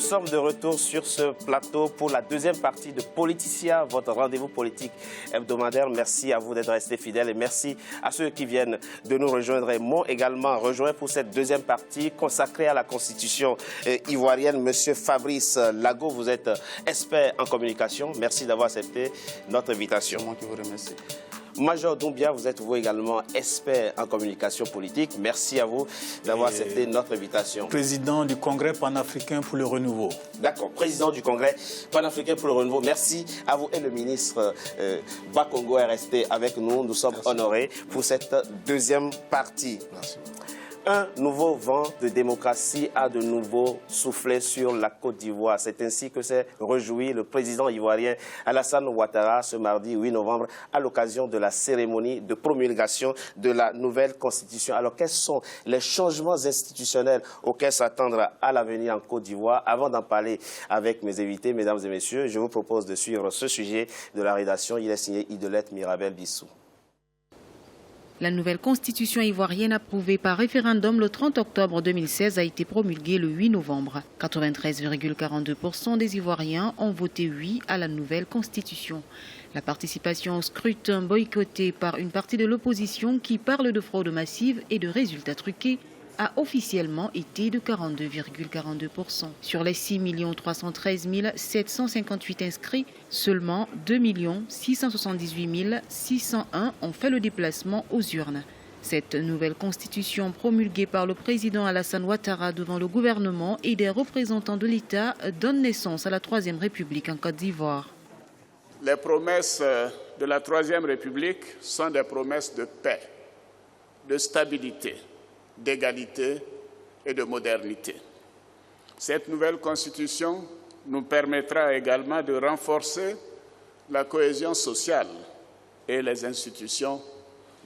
sommes de retour sur ce plateau pour la deuxième partie de Politicien, votre rendez-vous politique hebdomadaire. Merci à vous d'être restés fidèles et merci à ceux qui viennent de nous rejoindre et m'ont également rejoint pour cette deuxième partie consacrée à la Constitution ivoirienne. Monsieur Fabrice Lago, vous êtes expert en communication. Merci d'avoir accepté notre invitation. C'est moi qui vous remercie. Major Doumbia, vous êtes vous également expert en communication politique. Merci à vous d'avoir accepté notre invitation. Président du Congrès panafricain pour le renouveau. D'accord, président du Congrès panafricain pour le renouveau. Merci à vous et le ministre Bakongo est resté avec nous. Nous sommes honorés pour cette deuxième partie. Merci. Un nouveau vent de démocratie a de nouveau soufflé sur la Côte d'Ivoire. C'est ainsi que s'est réjoui le président ivoirien Alassane Ouattara ce mardi 8 novembre à l'occasion de la cérémonie de promulgation de la nouvelle constitution. Alors quels sont les changements institutionnels auxquels s'attendre à l'avenir en Côte d'Ivoire? Avant d'en parler avec mes invités, mesdames et messieurs, je vous propose de suivre ce sujet de la rédaction. Il est signé Idolette Mirabel Bissou. La nouvelle constitution ivoirienne approuvée par référendum le 30 octobre 2016 a été promulguée le 8 novembre. 93,42% des Ivoiriens ont voté oui à la nouvelle constitution. La participation au scrutin boycottée par une partie de l'opposition qui parle de fraude massive et de résultats truqués a officiellement été de 42,42%. Sur les 6 313 758 inscrits, seulement 2 678 601 ont fait le déplacement aux urnes. Cette nouvelle constitution promulguée par le président Alassane Ouattara devant le gouvernement et des représentants de l'État donne naissance à la Troisième République en Côte d'Ivoire. Les promesses de la Troisième République sont des promesses de paix, de stabilité, d'égalité et de modernité. Cette nouvelle constitution nous permettra également de renforcer la cohésion sociale et les institutions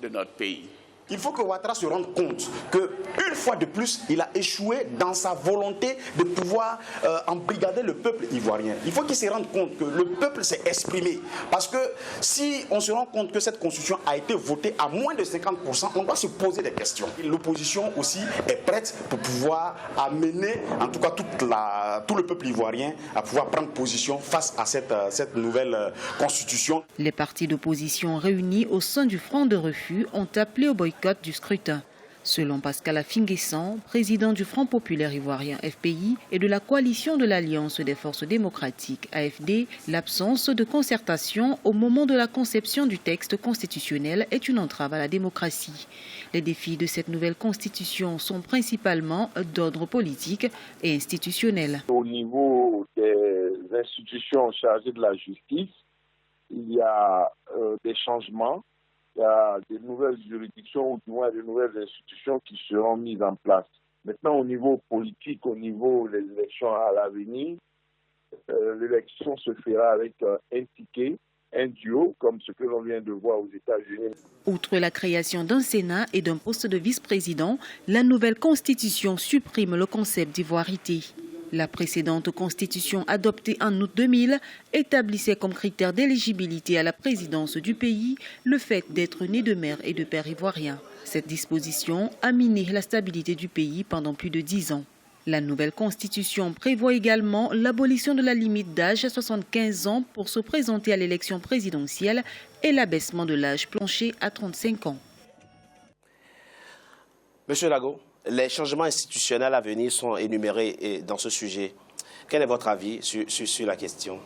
de notre pays. Il faut que Ouattara se rende compte qu'une fois de plus, il a échoué dans sa volonté de pouvoir embrigader le peuple ivoirien. Il faut qu'il se rende compte que le peuple s'est exprimé. Parce que si on se rend compte que cette constitution a été votée à moins de 50%, on doit se poser des questions. L'opposition aussi est prête pour pouvoir amener, en tout cas tout le peuple ivoirien, à pouvoir prendre position face à cette nouvelle constitution. Les partis d'opposition réunis au sein du Front de refus ont appelé au boycott du scrutin. Selon Pascal Afinguessan, président du Front populaire ivoirien FPI et de la coalition de l'Alliance des forces démocratiques AFD, l'absence de concertation au moment de la conception du texte constitutionnel est une entrave à la démocratie. Les défis de cette nouvelle constitution sont principalement d'ordre politique et institutionnel. Au niveau des institutions chargées de la justice, il y a des changements. Il y a des nouvelles juridictions ou du moins des nouvelles institutions qui seront mises en place. Maintenant, au niveau politique, au niveau des élections à l'avenir, l'élection se fera avec un ticket, un duo, comme ce que l'on vient de voir aux États-Unis. Outre la création d'un Sénat et d'un poste de vice-président, la nouvelle constitution supprime le concept d'ivoirité. La précédente constitution adoptée en août 2000 établissait comme critère d'éligibilité à la présidence du pays le fait d'être né de mère et de père ivoiriens. Cette disposition a miné la stabilité du pays pendant plus de 10 ans. La nouvelle constitution prévoit également l'abolition de la limite d'âge à 75 ans pour se présenter à l'élection présidentielle et l'abaissement de l'âge plancher à 35 ans. Monsieur Lago, les changements institutionnels à venir sont énumérés dans ce sujet. Quel est votre avis sur la question?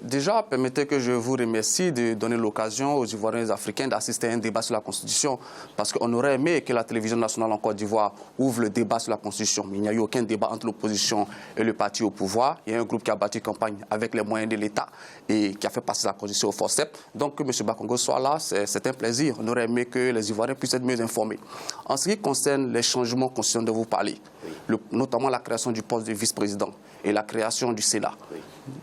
Déjà, permettez que je vous remercie de donner l'occasion aux Ivoiriens et aux Africains d'assister à un débat sur la Constitution. Parce qu'on aurait aimé que la télévision nationale en Côte d'Ivoire ouvre le débat sur la Constitution. Mais il n'y a eu aucun débat entre l'opposition et le parti au pouvoir. Il y a un groupe qui a battu campagne avec les moyens de l'État et qui a fait passer la Constitution au forceps. Donc que M. Bakongo soit là, c'est un plaisir. On aurait aimé que les Ivoiriens puissent être mieux informés. En ce qui concerne les changements constitutionnels dont vous parlez, notamment la création du poste de vice-président et la création du Sénat,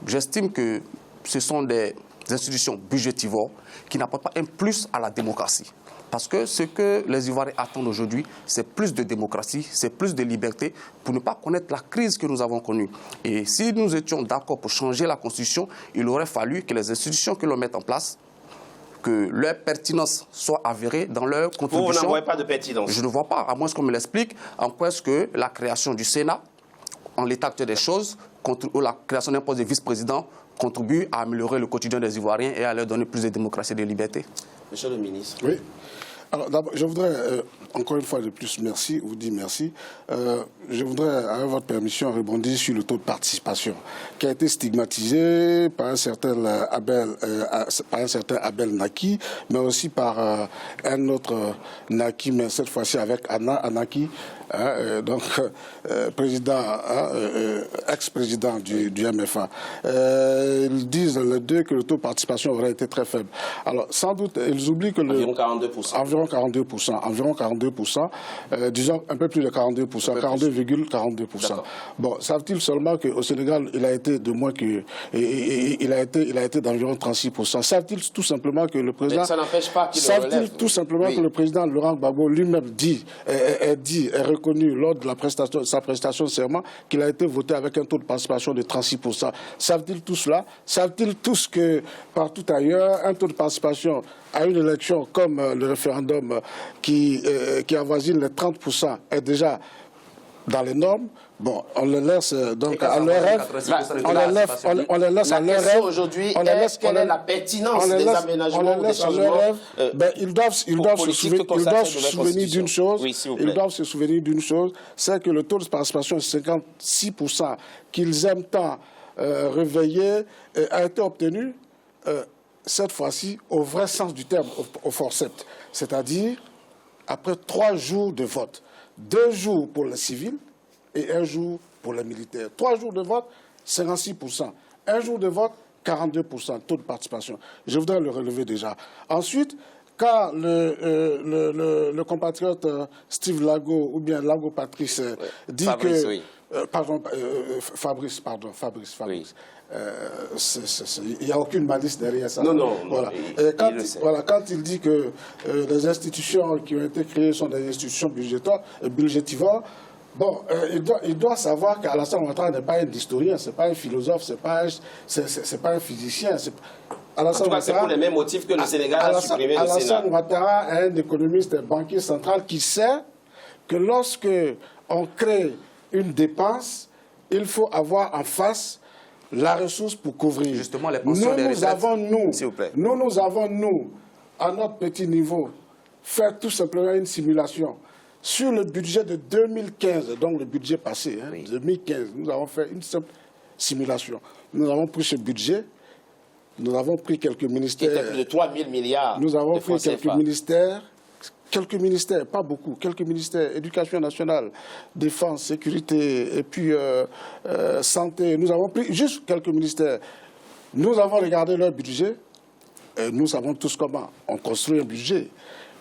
j'estime que ce sont des institutions budgétivores qui n'apportent pas un plus à la démocratie. Parce que ce que les Ivoiriens attendent aujourd'hui, c'est plus de démocratie, c'est plus de liberté pour ne pas connaître la crise que nous avons connue. Et si nous étions d'accord pour changer la Constitution, il aurait fallu que les institutions que l'on mette en place, que leur pertinence soit avérée dans leur contribution. Vous n'en voyez pas de pertinence? Je ne vois pas, à moins qu'on me l'explique, en quoi est-ce que la création du Sénat, en l'état actuel des choses, où la création d'un poste de vice-président contribue à améliorer le quotidien des Ivoiriens et à leur donner plus de démocratie et de liberté. Monsieur le ministre. Oui. Alors d'abord, je voudrais, encore une fois de plus, vous dire merci. Je voudrais, avec votre permission, rebondir sur le taux de participation qui a été stigmatisé par un certain Abel Naki, mais aussi par un autre Naki, mais cette fois-ci avec Anaki, donc président, ex-président du MFA. Ils disent les deux que le taux de participation aurait été très faible. Alors sans doute, ils oublient que environ 42%. Environ 42%, disons un peu plus de 42%, 42,42%. Bon, savent-ils seulement qu'au Sénégal, il a été de moins que, il a été d'environ 36%. Savent-ils tout simplement que le président, mais ça n'empêche pas qu'il le relève. Tout simplement que le président Laurent Gbagbo lui-même est reconnu lors de sa prestation de serment qu'il a été voté avec un taux de participation de 36%. Savent-ils tout cela? Savent-ils tous que partout ailleurs, un taux de participation à une élection comme le référendum qui avoisine les 30% est déjà dans les normes? Bon, on les laisse donc à leur rêve. On les laisse à leur rêve. Aujourd'hui, quelle est la pertinence des aménagements, des changements ils doivent se souvenir d'une chose. Ils doivent se souvenir d'une chose, c'est que le taux de participation de 56% qu'ils aiment tant réveiller a été obtenu cette fois-ci au vrai sens du terme, au forceps. C'est-à-dire après 3 jours de vote. 2 jours pour les civils et 1 jour pour les militaires. 3 jours de vote, 56%. 1 jour de vote, 42% taux de participation. Je voudrais le relever déjà. Ensuite, quand le compatriote Steve Lago, ou bien Lago Patrice, dit Fabrice, que... Oui. Fabrice. Oui. Il n'y a aucune malice derrière ça. Non. Voilà. Quand il dit que les institutions qui ont été créées sont des institutions budgétivores, bon, il doit savoir qu'Alassane Ouattara n'est pas un historien, ce n'est pas un philosophe, ce n'est pas un physicien. En tout cas, c'est pour les mêmes motifs que le Sénégal a supprimé le Sénat. Alassane Ouattara est un économiste, un banquier central qui sait que lorsque on crée une dépense, il faut avoir en face la ressource pour couvrir. Justement, les pensions des recettes. Nous avons, à notre petit niveau, fait tout simplement une simulation. Sur le budget de 2015, donc le budget passé, 2015, nous avons fait une simple simulation. Nous avons pris ce budget, nous avons pris quelques ministères. Qui était plus de 3 000 milliards. Nous avons pris quelques ministères, pas beaucoup, quelques ministères, éducation nationale, défense, sécurité, et puis santé. Nous avons pris juste quelques ministères. Nous avons regardé leur budget, et nous savons tous comment on construit un budget.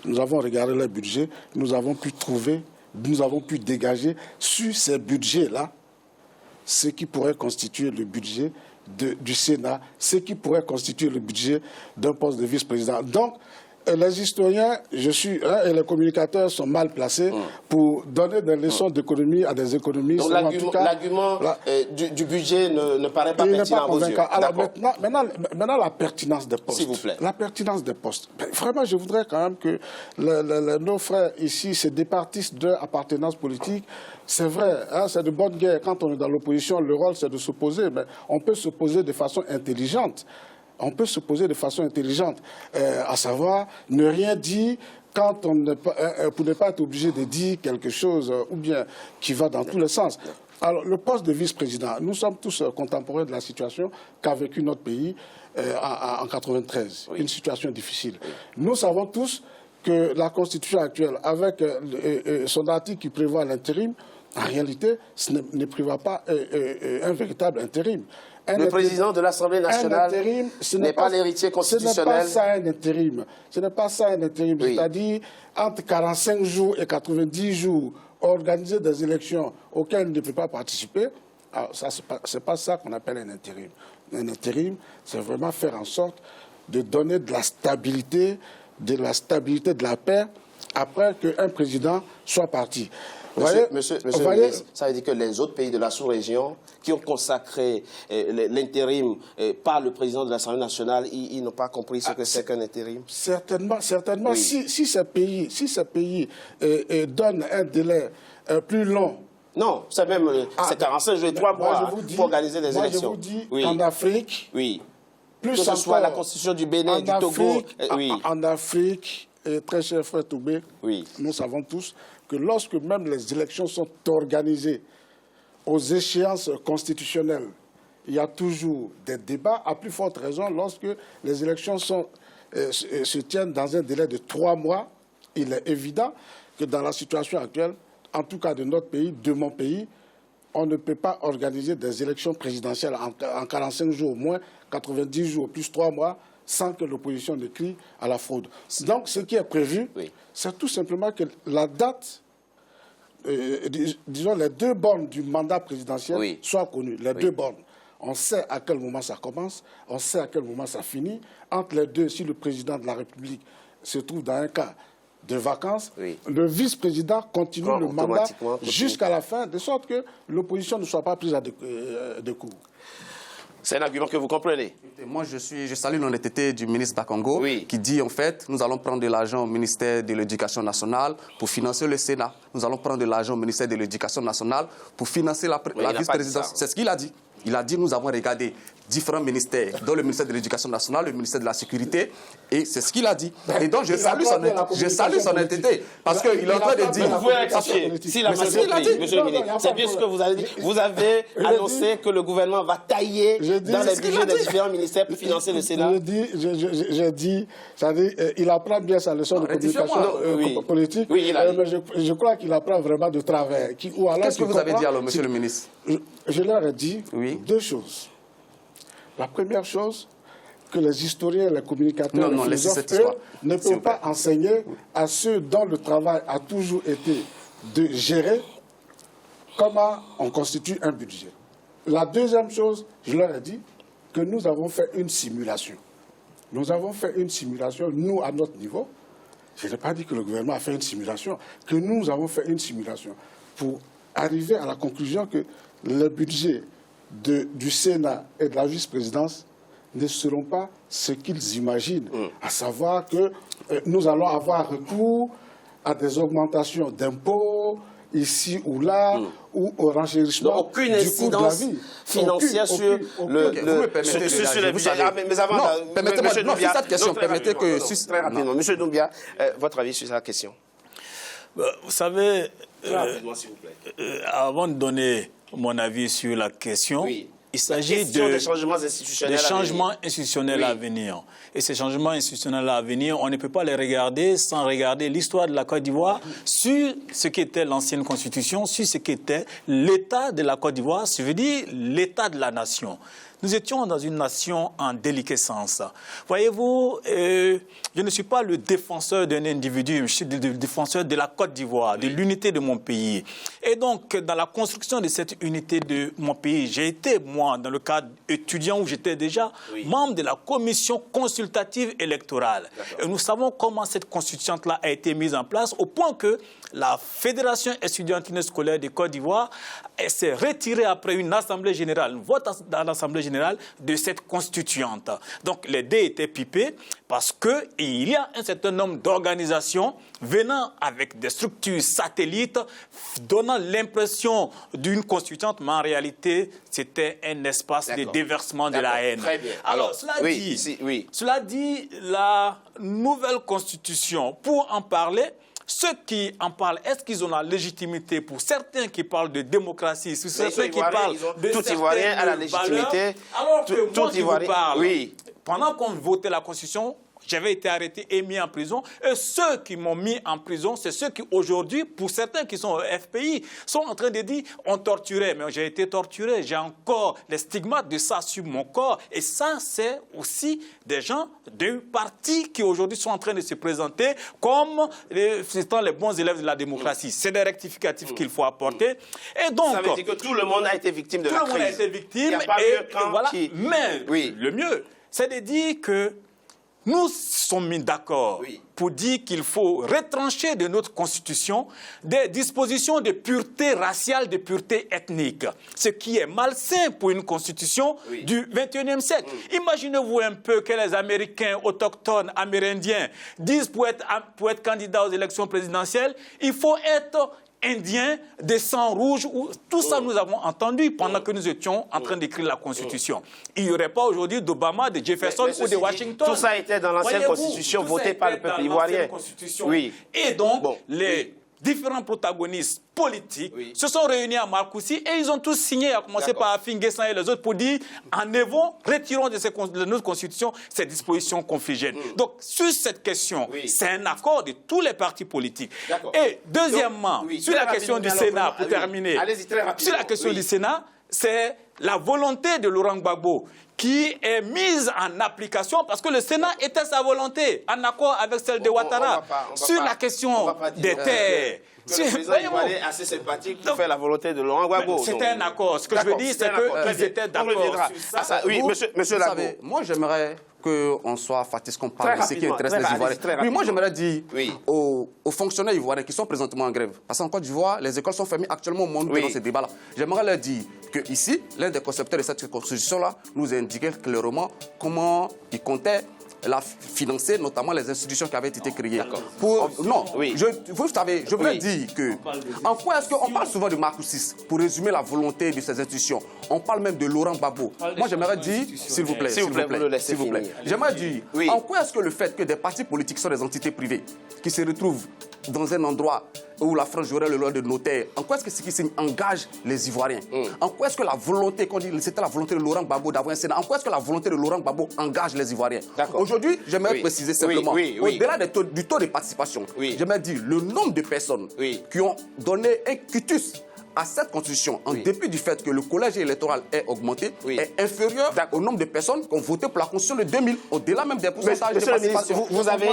Nous avons regardé leur budget, nous avons pu trouver, nous avons pu dégager sur ces budgets-là ce qui pourrait constituer le budget du Sénat, ce qui pourrait constituer le budget d'un poste de vice-président. Donc, les historiens et les communicateurs sont mal placés pour donner des leçons d'économie à des économistes. Donc l'argument du budget ne paraît pas pertinent à vos yeux. Alors maintenant, la pertinence des postes. S'il vous plaît. La pertinence des postes. Vraiment, je voudrais quand même que nos frères ici se départissent de leur appartenance politique. C'est vrai, c'est de bonne guerre. Quand on est dans l'opposition, le rôle c'est de s'opposer, mais on peut s'opposer de façon intelligente. On peut se poser de façon intelligente, à savoir ne rien dire quand pour ne pas être obligé de dire quelque chose ou bien qui va dans tous les sens. Alors, le poste de vice-président, nous sommes tous contemporains de la situation qu'a vécu notre pays en 1993, une situation difficile. Nous savons tous que la Constitution actuelle, avec son article qui prévoit l'intérim, en réalité, ne prévoit pas un véritable intérim. Le président de l'Assemblée nationale n'est pas l'héritier constitutionnel. Ce n'est pas ça un intérim. Oui. C'est-à-dire, entre 45 jours et 90 jours, organiser des élections auxquelles il ne peut pas participer, ce n'est pas ça qu'on appelle un intérim. Un intérim, c'est vraiment faire en sorte de donner de la stabilité, de la paix, après qu'un président soit parti. Monsieur le ministre, ça veut dire que les autres pays de la sous-région qui ont consacré l'intérim par le président de l'Assemblée nationale, ils n'ont pas compris ce que c'est qu'un intérim? Certainement. Si ces pays donnent un délai plus long Non, c'est même c'est 45 jours et 3 mois pour organiser les élections. Je vous dis, en Afrique, plus que ce soit la constitution du Bénin, du Togo. En Afrique, très cher frère Toubé, nous savons tous que lorsque même les élections sont organisées aux échéances constitutionnelles, il y a toujours des débats, à plus forte raison lorsque les élections se tiennent dans un délai de 3 mois. Il est évident que dans la situation actuelle, en tout cas de notre pays, de mon pays, on ne peut pas organiser des élections présidentielles en 45 jours au moins, 90 jours plus 3 mois, sans que l'opposition ne crie à la fraude. Donc ce qui est prévu, c'est tout simplement que la date, disons les 2 bornes du mandat présidentiel soient connues, les 2 bornes. On sait à quel moment ça commence, on sait à quel moment ça finit. Entre les deux, si le président de la République se trouve dans un cas de vacances, le vice-président continue le mandat jusqu'à la fin, de sorte que l'opposition ne soit pas prise à de court. C'est un argument que vous comprenez. Moi, je salue l'honnêteté du ministre Bakongo qui dit, en fait, nous allons prendre de l'argent au ministère de l'Éducation nationale pour financer le Sénat. Nous allons prendre de l'argent au ministère de l'Éducation nationale pour financer la vice-présidence. C'est ce qu'il a dit. Il a dit, nous avons regardé différents ministères, dont le ministère de l'Éducation nationale, le ministère de la Sécurité, et c'est ce qu'il a dit. Et donc, je salue son honnêteté, parce qu'il est en train de dire... Vous pouvez rectifier. S'il a dit, monsieur le ministre, c'est bien ce que vous avez dit. Vous avez annoncé que le gouvernement va tailler dans les budgets des différents ministères pour financer le Sénat. J'ai dit, il apprend bien sa leçon de communication politique, mais je crois qu'il apprend vraiment de travers. Qu'est-ce que vous avez dit alors, monsieur le ministre? Je leur ai dit 2 choses. La première chose, que les historiens, les communicateurs, les philosophes, ne peuvent pas enseigner à ceux dont le travail a toujours été de gérer comment on constitue un budget. La deuxième chose, je leur ai dit que nous avons fait une simulation. Nous avons fait une simulation, nous, à notre niveau. Je n'ai pas dit que le gouvernement a fait une simulation, que nous avons fait une simulation pour arriver à la conclusion que les budgets du Sénat et de la vice-présidence ne seront pas ce qu'ils imaginent, à savoir que nous allons avoir recours à des augmentations d'impôts ici ou là, ou au renchérissement du coût de la vie. Financière sur le budget. Mais avant, permettez-moi, sur cette question, permettez que... Très rapidement, monsieur Doumbia, votre avis sur cette question? Vous savez, s'il vous plaît. Avant de donner mon avis sur la question, il s'agit des changements institutionnels à venir. Et ces changements institutionnels à venir, on ne peut pas les regarder sans regarder l'histoire de la Côte d'Ivoire sur ce qu'était l'ancienne constitution, sur ce qu'était l'état de la Côte d'Ivoire, ça veut dire l'état de la nation. Nous étions dans une nation en déliquescence. Voyez-vous, je ne suis pas le défenseur d'un individu, je suis le défenseur de la Côte d'Ivoire, de l'unité de mon pays. Et donc, dans la construction de cette unité de mon pays, j'ai été, moi, dans le cadre étudiant où j'étais déjà membre de la commission consultative électorale. Et nous savons comment cette constituante-là a été mise en place, au point que la Fédération estudiantine scolaire de Côte d'Ivoire s'est retirée après une assemblée générale, un vote dans l'assemblée générale de cette constituante. Donc les dés étaient pipés parce qu'il y a un certain nombre d'organisations venant avec des structures satellites donnant l'impression d'une constituante, mais en réalité c'était un espace de déversement de la haine. Très bien. Alors cela dit, la nouvelle constitution, pour en parler, ceux qui en parlent, est-ce qu'ils ont la légitimité? Pour certains qui parlent de démocratie, ceux qui parlent de tout Ivoirien a la légitimité. Alors que moi qui vous parle, pendant qu'on votait la Constitution, j'avais été arrêté et mis en prison. Et ceux qui m'ont mis en prison, c'est ceux qui aujourd'hui, pour certains qui sont au FPI, sont en train de dire on torturait. Mais j'ai été torturé, j'ai encore les stigmates de ça sur mon corps. Et ça, c'est aussi des gens d'un parti qui aujourd'hui sont en train de se présenter comme étant les bons élèves de la démocratie. C'est des rectificatifs qu'il faut apporter. Et donc, ça veut dire que tout le monde a été victime de la crise. Tout le monde a été victime. Il n'y a pas voilà. Mais le mieux, c'est de dire que nous sommes mis d'accord pour dire qu'il faut retrancher de notre Constitution des dispositions de pureté raciale, de pureté ethnique. Ce qui est malsain pour une Constitution du XXIe siècle. Imaginez-vous un peu que les Américains autochtones, amérindiens, disent pour être candidats aux élections présidentielles, il faut être indien, des sangs rouges, tout ça nous avons entendu pendant que nous étions en train d'écrire la Constitution. Il n'y aurait pas aujourd'hui d'Obama, de Jefferson ou de Washington. Tout ça était dans l'ancienne Constitution votée par le peuple ivoirien. Oui. Et donc, les différents protagonistes politiques se sont réunis à Marcoussis et ils ont tous signé, à commencer par Afin Guessan et les autres, pour dire enlevons, retirons de notre Constitution ces dispositions confligènes. Donc, sur cette question, c'est un accord de tous les partis politiques. Et deuxièmement, sur la question du Sénat, pour terminer, sur la question du Sénat, c'est la volonté de Laurent Gbagbo qui est mise en application parce que le Sénat était sa volonté, en accord avec celle de Ouattara. Sur la question des terres, le président ivoirien est assez sympathique pour faire la volonté de Laurent Gbagbo. C'était un accord. Ce que je veux dire, c'est qu'ils étaient d'accord sur ça. Oui, monsieur Lago. Moi, j'aimerais qu'on soit fatigué, qu'on parle de ce qui intéresse les Ivoiriens. Oui, moi, j'aimerais dire aux fonctionnaires ivoiriens qui sont présentement en grève, parce qu'en Côte d'Ivoire, les écoles sont fermées actuellement au moment où nous dans ce débat-là. J'aimerais leur dire qu'ici, l'un des concepteurs de cette constitution-là nous indiquait clairement comment il comptait financer notamment les institutions qui avaient été créées. Vous savez, je voulais dire que en quoi est-ce qu'on parle souvent de Marcoussis pour résumer la volonté de ces institutions. On parle même de Laurent Gbagbo. Moi, j'aimerais dire, s'il vous plaît, j'aimerais dire, en quoi est-ce que le fait que des partis politiques sont des entités privées qui se retrouvent dans un endroit où la France jouerait le rôle de notaire, en quoi est-ce que ce qui engage les Ivoiriens? En quoi est-ce que la volonté, qu'on dit c'était la volonté de Laurent Gbagbo d'avoir un Sénat, en quoi est-ce que la volonté de Laurent Gbagbo engage les Ivoiriens? Aujourd'hui, j'aimerais préciser simplement, au-delà du taux de participation, j'aimerais dire le nombre de personnes qui ont donné un quitus à cette constitution, en dépit du fait que le collège électoral est augmenté, est inférieur au nombre de personnes qui ont voté pour la constitution de 2000, au-delà même des pourcentages de participation. Vous avez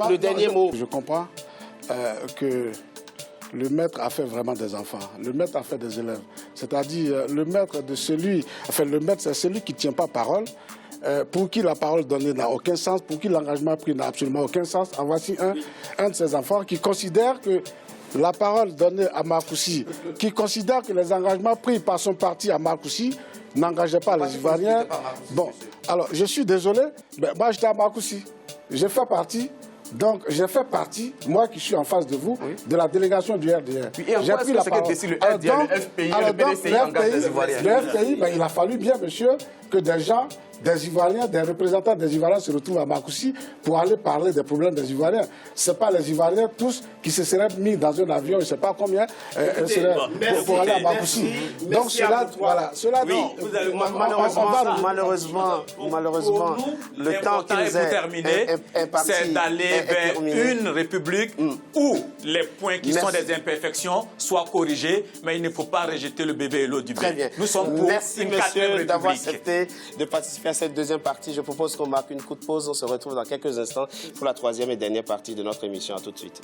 le dernier mot. Je comprends que le maître a fait vraiment des enfants. Le maître a fait des élèves. C'est-à-dire, le maître de celui... Enfin, le maître, c'est celui qui ne tient pas parole, pour qui la parole donnée n'a aucun sens, pour qui l'engagement pris n'a absolument aucun sens. En voici un de ces enfants qui considère que la parole donnée à Marcoussis, qui considère que les engagements pris par son parti à Marcoussis n'engageaient pas les Ivoiriens. Bon, alors, je suis désolé, mais moi, j'étais à Marcoussis. J'ai fait partie... Donc, j'ai fait partie, moi qui suis en face de vous, de la délégation du RDR. J'ai pris la parole. Le RDR, le FPI, le PDCI engage les Ivoiriens. Le FPI, ben, il a fallu bien, monsieur, que des gens, des Ivoiriens, des représentants des Ivoiriens se retrouvent à Marcoussis pour aller parler des problèmes des Ivoiriens. Ce n'est pas les Ivoiriens tous qui se seraient mis dans un avion, je ne sais pas combien, pour aller à Marcoussis. Donc cela, voilà, cela malheureusement, le temps qui nous est imparti, c'est d'aller vers une république où les points qui sont des imperfections soient corrigés, mais il ne faut pas rejeter le bébé et l'eau du bain. Nous sommes pour une quatrième république. D'avoir accepté de participer à cette deuxième partie. Je propose qu'on marque une courte pause. On se retrouve dans quelques instants pour la troisième et dernière partie de notre émission. À tout de suite.